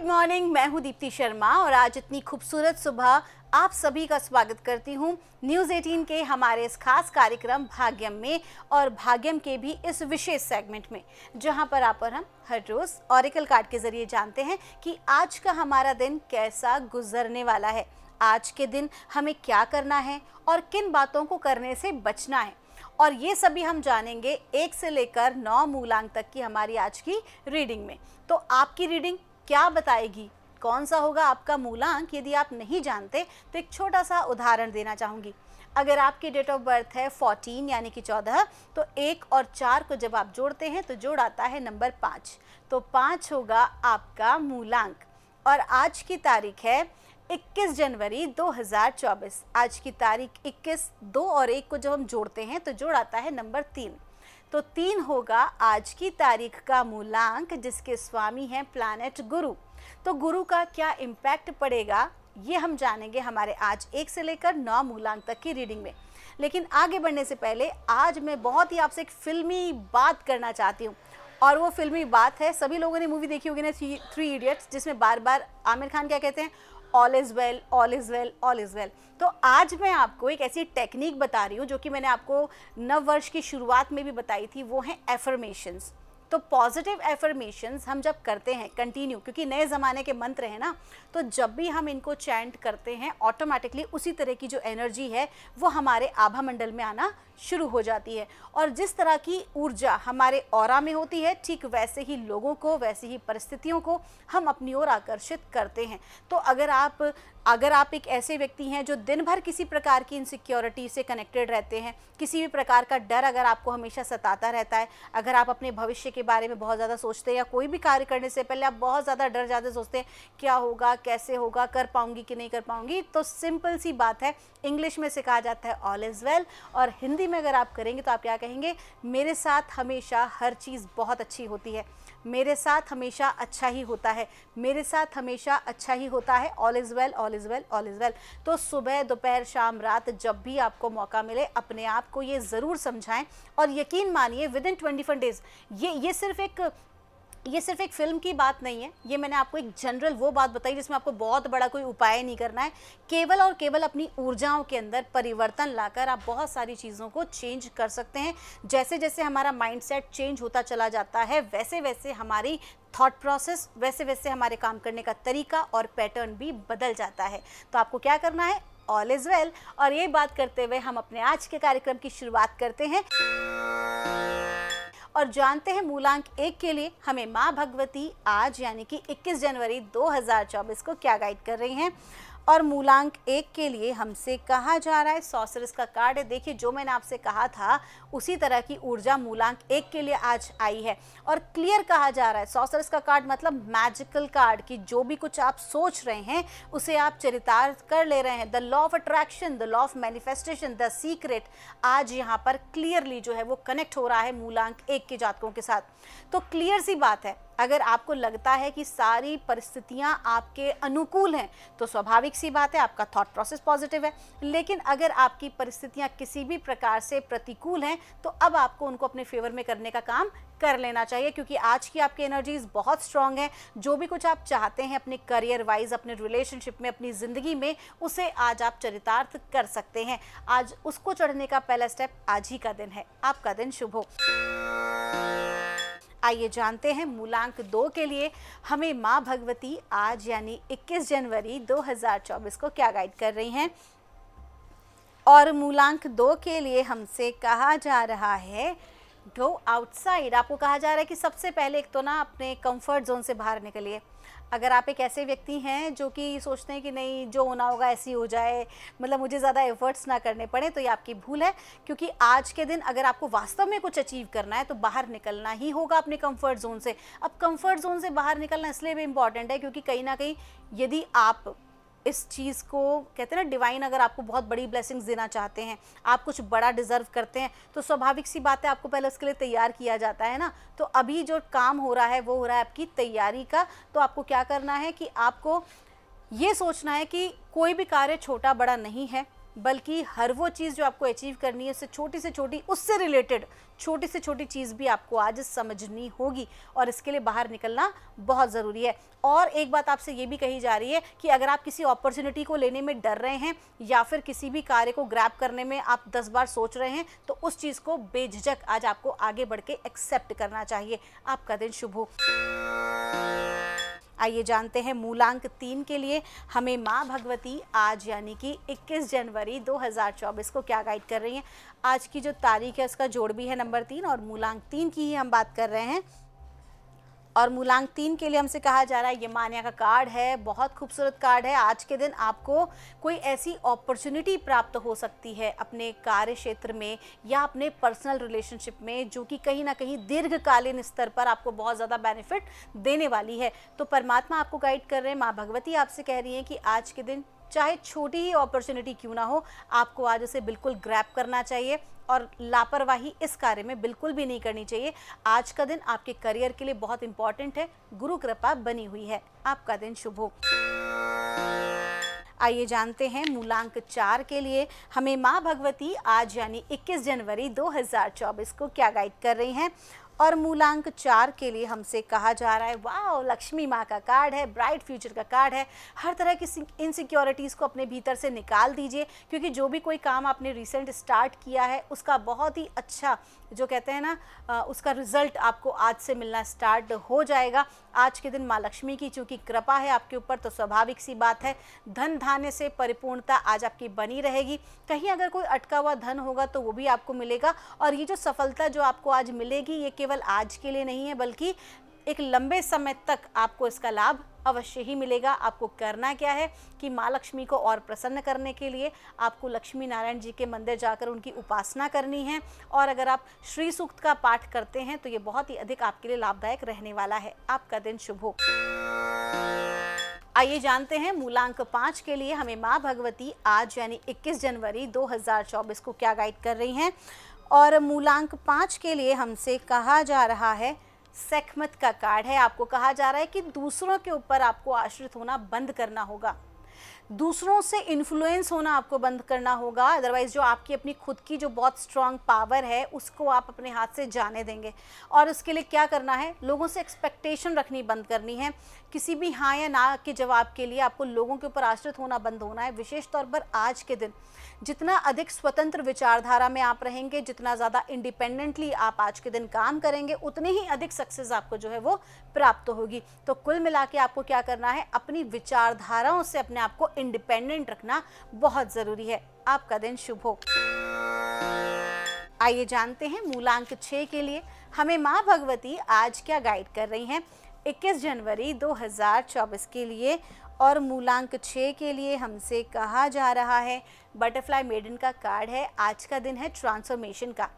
Morning, मैं हूं दीप्ति शर्मा और आज इतनी खूबसूरत सुबह आप सभी का स्वागत करती हूं न्यूज़ 18 के हमारे इस खास कार्यक्रम भाग्यम में और भाग्यम के भी इस विशेष सेगमेंट में, जहां पर आप और हम हर रोज ऑरेकल कार्ड के जरिए जानते हैं कि आज का हमारा दिन कैसा गुजरने वाला है, आज के दिन हमें क्या करना है और किन बातों को करने से बचना है। और ये सभी हम जानेंगे 1 से लेकर 9 मूलांक तक की हमारी आज की रीडिंग में। तो आपकी रीडिंग क्या बताएगी, कौन सा होगा आपका मूलांक, यदि आप नहीं जानते तो एक छोटा सा उदाहरण देना चाहूँगी। अगर आपकी डेट ऑफ बर्थ है 14 यानी कि 14, तो 1 और 4 को जब आप जोड़ते हैं तो जोड़ आता है नंबर 5, तो 5 होगा आपका मूलांक। और आज की तारीख है 21 जनवरी 2024। आज की तारीख 21, 2 और 1 को जब हम जोड़ते हैं तो जोड़ आता है नंबर 3, तो 3 होगा आज की तारीख का मूलांक, जिसके स्वामी हैं प्लैनेट गुरु। तो गुरु का क्या इम्पैक्ट पड़ेगा ये हम जानेंगे हमारे आज 1 से लेकर 9 मूलांक तक की रीडिंग में। लेकिन आगे बढ़ने से पहले आज मैं बहुत ही आपसे एक फिल्मी बात करना चाहती हूँ, और वो फिल्मी बात है, सभी लोगों ने मूवी देखी होगी ना, 3 इडियट्स, जिसमें बार बार आमिर खान क्या कहते हैं, all is well, all is well, all is well. तो आज मैं आपको एक ऐसी टेक्निक बता रही हूँ जो कि मैंने आपको नव वर्ष की शुरुआत में भी बताई थी, वो है एफर्मेशंस। तो पॉजिटिव एफर्मेशंस हम जब करते हैं कंटिन्यू, क्योंकि नए ज़माने के मंत्र हैं ना, तो जब भी हम इनको चैंट करते हैं ऑटोमेटिकली उसी तरह की जो एनर्जी है वो हमारे आभा मंडल में आना शुरू हो जाती है। और जिस तरह की ऊर्जा हमारे ऑरा में होती है, ठीक वैसे ही लोगों को, वैसे ही परिस्थितियों को हम अपनी ओर आकर्षित करते हैं। तो अगर आप एक ऐसे व्यक्ति हैं जो दिन भर किसी प्रकार की इनसिक्योरिटी से कनेक्टेड रहते हैं, किसी भी प्रकार का डर अगर आपको हमेशा सताता रहता है, अगर आप अपने भविष्य के बारे में बहुत ज़्यादा सोचते हैं या कोई भी कार्य करने से पहले आप बहुत ज़्यादा डर जाते सोचते हैं क्या होगा, कैसे होगा, कर पाऊंगी कि नहीं कर पाऊंगी, तो सिंपल सी बात है, इंग्लिश में से कहा जाता है ऑल इज़ वेल, और हिंदी में अगर आप करेंगे तो आप क्या कहेंगे, मेरे साथ हमेशा हर चीज़ बहुत अच्छी होती है, मेरे साथ हमेशा अच्छा ही होता है, मेरे साथ हमेशा अच्छा ही होता है, all is well, all is well, all is well. तो सुबह, दोपहर, शाम, रात, जब भी आपको मौका मिले अपने आप को ये ज़रूर समझाएं, और यकीन मानिए विद इन 21 डेज़, ये सिर्फ एक फिल्म की बात नहीं है, ये मैंने आपको एक जनरल वो बात बताई जिसमें आपको बहुत बड़ा कोई उपाय नहीं करना है, केवल और केवल अपनी ऊर्जाओं के अंदर परिवर्तन लाकर आप बहुत सारी चीज़ों को चेंज कर सकते हैं। जैसे जैसे हमारा माइंडसेट चेंज होता चला जाता है, वैसे वैसे हमारी थॉट प्रोसेस, वैसे वैसे हमारे काम करने का तरीका और पैटर्न भी बदल जाता है। तो आपको क्या करना है, ऑल इज़ वेल। और ये बात करते हुए हम अपने आज के कार्यक्रम की शुरुआत करते हैं और जानते हैं मूलांक 1 के लिए हमें माँ भगवती आज यानी कि 21 जनवरी 2024 को क्या गाइड कर रही हैं। और मूलांक 1 के लिए हमसे कहा जा रहा है, सॉर्सरर्स का कार्ड है। देखिए, जो मैंने आपसे कहा था उसी तरह की ऊर्जा मूलांक 1 के लिए आज आई है, और क्लियर कहा जा रहा है, सॉर्सरर्स का कार्ड मतलब मैजिकल कार्ड, कि जो भी कुछ आप सोच रहे हैं उसे आप चरितार्थ कर ले रहे हैं। The law of attraction, the law of manifestation, the secret आज यहाँ पर क्लियरली जो है वो कनेक्ट हो रहा है मूलांक 1 के जातकों के साथ। तो क्लियर सी बात है, अगर आपको लगता है कि सारी परिस्थितियां आपके अनुकूल हैं तो स्वाभाविक सी बात है आपका थॉट प्रोसेस पॉजिटिव है। लेकिन अगर आपकी परिस्थितियां किसी भी प्रकार से प्रतिकूल हैं तो अब आपको उनको अपने फेवर में करने का काम कर लेना चाहिए, क्योंकि आज की आपकी एनर्जीज बहुत स्ट्रांग है। जो भी कुछ आप चाहते हैं अपने करियर वाइज, अपने रिलेशनशिप में, अपनी ज़िंदगी में, उसे आज आप चरितार्थ कर सकते हैं। आज उसको चढ़ने का पहला स्टेप आज ही का दिन है। आपका दिन शुभ हो। आइए जानते हैं मूलांक 2 के लिए हमें माँ भगवती आज यानी 21 जनवरी 2024 को क्या गाइड कर रही हैं। और मूलांक 2 के लिए हमसे कहा जा रहा है गो आउटसाइड। आपको कहा जा रहा है कि सबसे पहले एक तो ना अपने कंफर्ट जोन से बाहर निकलिए। अगर आप एक ऐसे व्यक्ति हैं जो कि सोचते हैं कि नहीं, जो होना होगा ऐसी हो जाए, मतलब मुझे ज़्यादा एफर्ट्स ना करने पड़े, तो ये आपकी भूल है। क्योंकि आज के दिन अगर आपको वास्तव में कुछ अचीव करना है तो बाहर निकलना ही होगा अपने कंफर्ट जोन से। अब कंफर्ट जोन से बाहर निकलना इसलिए भी इम्पॉर्टेंट है क्योंकि कहीं ना कहीं यदि आप इस चीज़ को कहते हैं ना, डिवाइन अगर आपको बहुत बड़ी ब्लेसिंग्स देना चाहते हैं, आप कुछ बड़ा डिजर्व करते हैं, तो स्वाभाविक सी बात है आपको पहले उसके लिए तैयार किया जाता है ना। तो अभी जो काम हो रहा है वो हो रहा है आपकी तैयारी का। तो आपको क्या करना है कि आपको ये सोचना है कि कोई भी कार्य छोटा बड़ा नहीं है, बल्कि हर वो चीज़ जो आपको अचीव करनी है उससे छोटी से छोटी, उससे रिलेटेड छोटी से छोटी चीज़ भी आपको आज समझनी होगी और इसके लिए बाहर निकलना बहुत ज़रूरी है। और एक बात आपसे ये भी कही जा रही है कि अगर आप किसी अपॉर्चुनिटी को लेने में डर रहे हैं या फिर किसी भी कार्य को ग्रैब करने में आप 10 बार सोच रहे हैं, तो उस चीज़ को बेझिझक आज आपको आगे बढ़ के एक्सेप्ट करना चाहिए। आपका दिन शुभ हो। आइए जानते हैं मूलांक 3 के लिए हमें माँ भगवती आज यानी कि 21 जनवरी 2024 को क्या गाइड कर रही हैं। आज की जो तारीख है उसका जोड़ भी है नंबर 3 और मूलांक 3 की ही हम बात कर रहे हैं। और मूलांक 3 के लिए हमसे कहा जा रहा है, ये मान्या का कार्ड है, बहुत खूबसूरत कार्ड है। आज के दिन आपको कोई ऐसी अपॉर्चुनिटी प्राप्त हो सकती है अपने कार्य क्षेत्र में या अपने पर्सनल रिलेशनशिप में, जो कि कहीं ना कहीं दीर्घकालीन स्तर पर आपको बहुत ज़्यादा बेनिफिट देने वाली है। तो परमात्मा आपको गाइड कर रहे हैं, माँ भगवती आपसे कह रही हैं कि आज के दिन चाहे छोटी ही अपॉर्चुनिटी क्यों ना हो, आपको आज उसे बिल्कुल ग्रैब करना चाहिए और लापरवाही इस कार्य में बिल्कुल भी नहीं करनी चाहिए। आज का दिन आपके करियर के लिए बहुत इंपॉर्टेंट है, गुरु कृपा बनी हुई है। आपका दिन शुभ हो। आइए जानते हैं मूलांक 4 के लिए हमें माँ भगवती आज यानी 21 जनवरी 2024 को क्या गाइड कर रही हैं। और मूलांक 4 के लिए हमसे कहा जा रहा है, वाह, लक्ष्मी माँ का कार्ड है, ब्राइट फ्यूचर का कार्ड है। हर तरह की इनसिक्योरिटीज़ को अपने भीतर से निकाल दीजिए, क्योंकि जो भी कोई काम आपने रिसेंट स्टार्ट किया है उसका बहुत ही अच्छा, जो कहते हैं ना, उसका रिजल्ट आपको आज से मिलना स्टार्ट हो जाएगा। आज के दिन माँ लक्ष्मी की चूँकि कृपा है आपके ऊपर, तो स्वाभाविक सी बात है धन धान्य से परिपूर्णता आज आपकी बनी रहेगी। कहीं अगर कोई अटका हुआ धन होगा तो वो भी आपको मिलेगा। और ये जो सफलता जो आपको आज मिलेगी, ये केवल आज के लिए नहीं है, बल्कि एक लंबे समय तक आपको इसका लाभ अवश्य ही मिलेगा। आपको करना क्या है कि माँ लक्ष्मी को और प्रसन्न करने के लिए आपको लक्ष्मी नारायण जी के मंदिर जाकर उनकी उपासना करनी है। और अगर आप श्री सूक्त का पाठ करते हैं तो ये बहुत ही अधिक आपके लिए लाभदायक रहने वाला है। आपका दिन शुभ हो। आइए जानते हैं मूलांक 5 के लिए हमें माँ भगवती आज यानी 21 जनवरी 2024 को क्या गाइड कर रही हैं। और मूलांक 5 के लिए हमसे कहा जा रहा है, सेखमत का कार्ड है। आपको कहा जा रहा है कि दूसरों के ऊपर आपको आश्रित होना बंद करना होगा, दूसरों से इन्फ्लुएंस होना आपको बंद करना होगा। अदरवाइज जो आपकी अपनी खुद की जो बहुत स्ट्रांग पावर है उसको आप अपने हाथ से जाने देंगे। और उसके लिए क्या करना है, लोगों से एक्सपेक्टेशन रखनी बंद करनी है। किसी भी हाँ या ना के जवाब के लिए आपको लोगों के ऊपर आश्रित होना बंद होना है। विशेष तौर पर आज के दिन जितना अधिक स्वतंत्र विचारधारा में आप रहेंगे, जितना ज़्यादा इंडिपेंडेंटली आप आज के दिन काम करेंगे, उतनी ही अधिक सक्सेस आपको जो है वो प्राप्त होगी। तो कुल मिला के आपको क्या करना है, अपनी विचारधाराओं से अपने आप को इंडिपेंडेंट रखना बहुत ज़रूरी है। आपका दिन शुभ हो। आइए जानते हैं मूलांक 6 के लिए हमें माँ भगवती आज क्या गाइड कर रही हैं 21 जनवरी 2024 के लिए। और मूलांक 6 के लिए हमसे कहा जा रहा है, बटरफ्लाई मेडन का कार्ड है। आज का दिन है ट्रांसफॉर्मेशन का।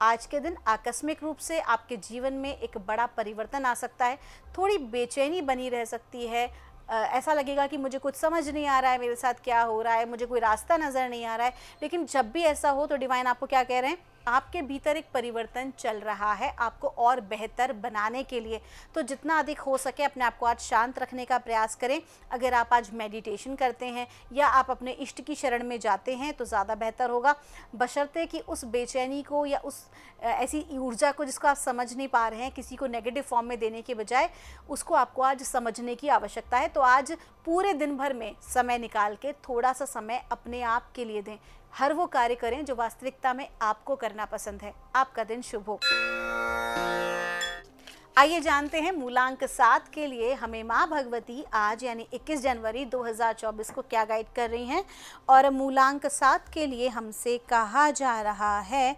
आज के दिन आकस्मिक रूप से आपके जीवन में एक बड़ा परिवर्तन आ सकता है। थोड़ी बेचैनी बनी रह सकती है, ऐसा लगेगा कि मुझे कुछ समझ नहीं आ रहा है, मेरे साथ क्या हो रहा है, मुझे कोई रास्ता नज़र नहीं आ रहा है। लेकिन जब भी ऐसा हो तो डिवाइन आपको क्या कह रहे हैं, आपके भीतर एक परिवर्तन चल रहा है आपको और बेहतर बनाने के लिए। तो जितना अधिक हो सके अपने आप को आज शांत रखने का प्रयास करें। अगर आप आज मेडिटेशन करते हैं या आप अपने इष्ट की शरण में जाते हैं तो ज़्यादा बेहतर होगा, बशर्ते कि उस बेचैनी को या उस ऐसी ऊर्जा को जिसको आप समझ नहीं पा रहे हैं, किसी को नेगेटिव फॉर्म में देने के बजाय उसको आपको आज समझने की आवश्यकता है। तो आज पूरे दिन भर में समय निकाल के थोड़ा सा समय अपने आप के लिए दें। हर वो कार्य करें जो वास्तविकता में आपको करना पसंद है। आपका दिन शुभ हो। आइए जानते हैं मूलांक 7 के लिए हमें माँ भगवती आज यानी 21 जनवरी 2024 को क्या गाइड कर रही हैं। और मूलांक 7 के लिए हमसे कहा जा रहा है,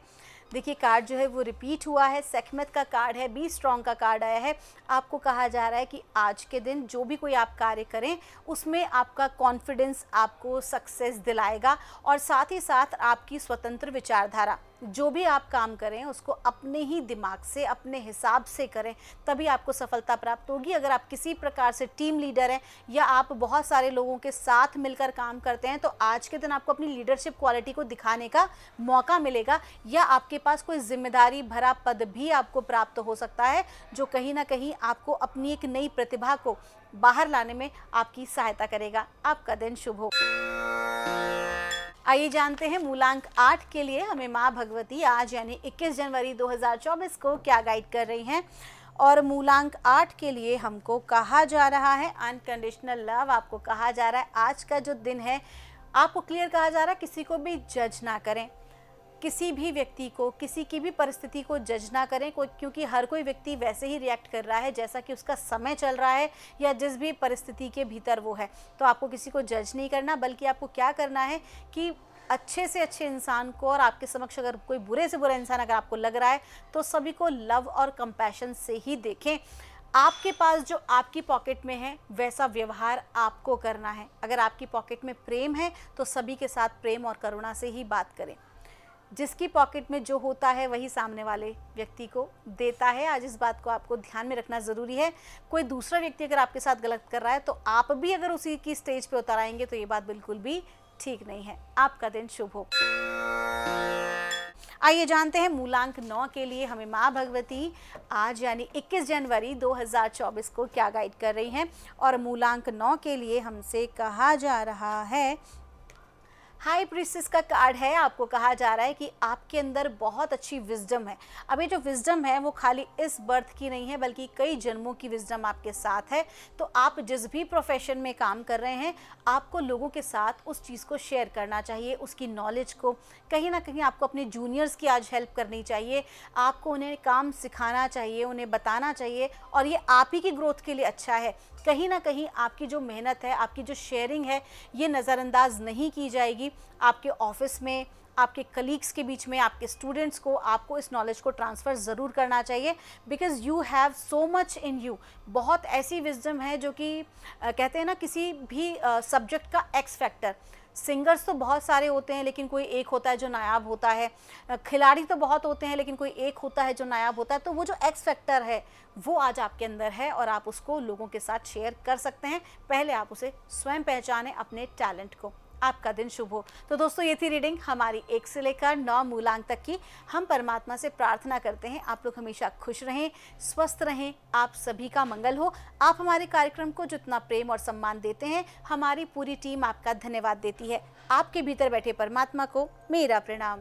देखिए कार्ड जो है वो रिपीट हुआ है, सेखमत का कार्ड है, बी स्ट्रॉन्ग का कार्ड आया है। आपको कहा जा रहा है कि आज के दिन जो भी कोई आप कार्य करें उसमें आपका कॉन्फिडेंस आपको सक्सेस दिलाएगा। और साथ ही साथ आपकी स्वतंत्र विचारधारा, जो भी आप काम करें उसको अपने ही दिमाग से अपने हिसाब से करें, तभी आपको सफलता प्राप्त होगी। अगर आप किसी प्रकार से टीम लीडर हैं या आप बहुत सारे लोगों के साथ मिलकर काम करते हैं तो आज के दिन आपको अपनी लीडरशिप क्वालिटी को दिखाने का मौका मिलेगा। या आपके पास कोई जिम्मेदारी भरा पद भी आपको प्राप्त हो सकता है जो कहीं ना कहीं आपको अपनी एक नई प्रतिभा को बाहर लाने में आपकी सहायता करेगा। आपका दिन शुभ हो। आइए जानते हैं मूलांक 8 के लिए हमें माँ भगवती आज यानी 21 जनवरी 2024 को क्या गाइड कर रही हैं। और मूलांक 8 के लिए हमको कहा जा रहा है अनकंडीशनल लव। आपको कहा जा रहा है आज का जो दिन है आपको क्लियर कहा जा रहा है किसी को भी जज ना करें, किसी भी व्यक्ति को, किसी की भी परिस्थिति को जज ना करें क्योंकि हर कोई व्यक्ति वैसे ही रिएक्ट कर रहा है जैसा कि उसका समय चल रहा है या जिस भी परिस्थिति के भीतर वो है। तो आपको किसी को जज नहीं करना, बल्कि आपको क्या करना है कि अच्छे से अच्छे इंसान को, और आपके समक्ष अगर कोई बुरे से बुरा इंसान अगर आपको लग रहा है तो सभी को लव और कंपैशन से ही देखें। आपके पास जो आपकी पॉकेट में है वैसा व्यवहार आपको करना है। अगर आपकी पॉकेट में प्रेम है तो सभी के साथ प्रेम और करुणा से ही बात करें। जिसकी पॉकेट में जो होता है वही सामने वाले व्यक्ति को देता है। आज इस बात को आपको ध्यान में रखना ज़रूरी है। कोई दूसरा व्यक्ति अगर आपके साथ गलत कर रहा है तो आप भी अगर उसी की स्टेज पे उतर आएंगे तो ये बात बिल्कुल भी ठीक नहीं है। आपका दिन शुभ हो। आइए जानते हैं मूलांक 9 के लिए हमें माँ भगवती आज यानी 21 जनवरी 2024 को क्या गाइड कर रही हैं। और मूलांक 9 के लिए हमसे कहा जा रहा है हाई प्रीस्टेस का कार्ड है। आपको कहा जा रहा है कि आपके अंदर बहुत अच्छी विजडम है। अब ये जो विजडम है वो खाली इस बर्थ की नहीं है बल्कि कई जन्मों की विजडम आपके साथ है। तो आप जिस भी प्रोफेशन में काम कर रहे हैं आपको लोगों के साथ उस चीज़ को शेयर करना चाहिए, उसकी नॉलेज को। कहीं ना कहीं आपको अपने जूनियर्स की आज हेल्प करनी चाहिए, आपको उन्हें काम सिखाना चाहिए, उन्हें बताना चाहिए, और ये आप ही की ग्रोथ के लिए अच्छा है। कहीं ना कहीं आपकी जो मेहनत है, आपकी जो शेयरिंग है, ये नज़रअंदाज नहीं की जाएगी। आपके ऑफिस में, आपके कलीग्स के बीच में, आपके स्टूडेंट्स को आपको इस नॉलेज को ट्रांसफ़र ज़रूर करना चाहिए, because you have so much in you. बहुत ऐसी विजडम है जो कि कहते हैं ना किसी भी सब्जेक्ट का एक्स फैक्टर। सिंगर्स तो बहुत सारे होते हैं लेकिन कोई एक होता है जो नायाब होता है, खिलाड़ी तो बहुत होते हैं लेकिन कोई एक होता है जो नायाब होता है। तो वो जो एक्स फैक्टर है वो आज आपके अंदर है और आप उसको लोगों के साथ शेयर कर सकते हैं। पहले आप उसे स्वयं पहचानें, अपने टैलेंट को। आपका दिन शुभ हो। तो दोस्तों ये थी रीडिंग हमारी 1 से लेकर 9 मूलांक तक की। हम परमात्मा से प्रार्थना करते हैं आप लोग हमेशा खुश रहें, स्वस्थ रहें, आप सभी का मंगल हो। आप हमारे कार्यक्रम को जितना प्रेम और सम्मान देते हैं हमारी पूरी टीम आपका धन्यवाद देती है। आपके भीतर बैठे परमात्मा को मेरा प्रणाम।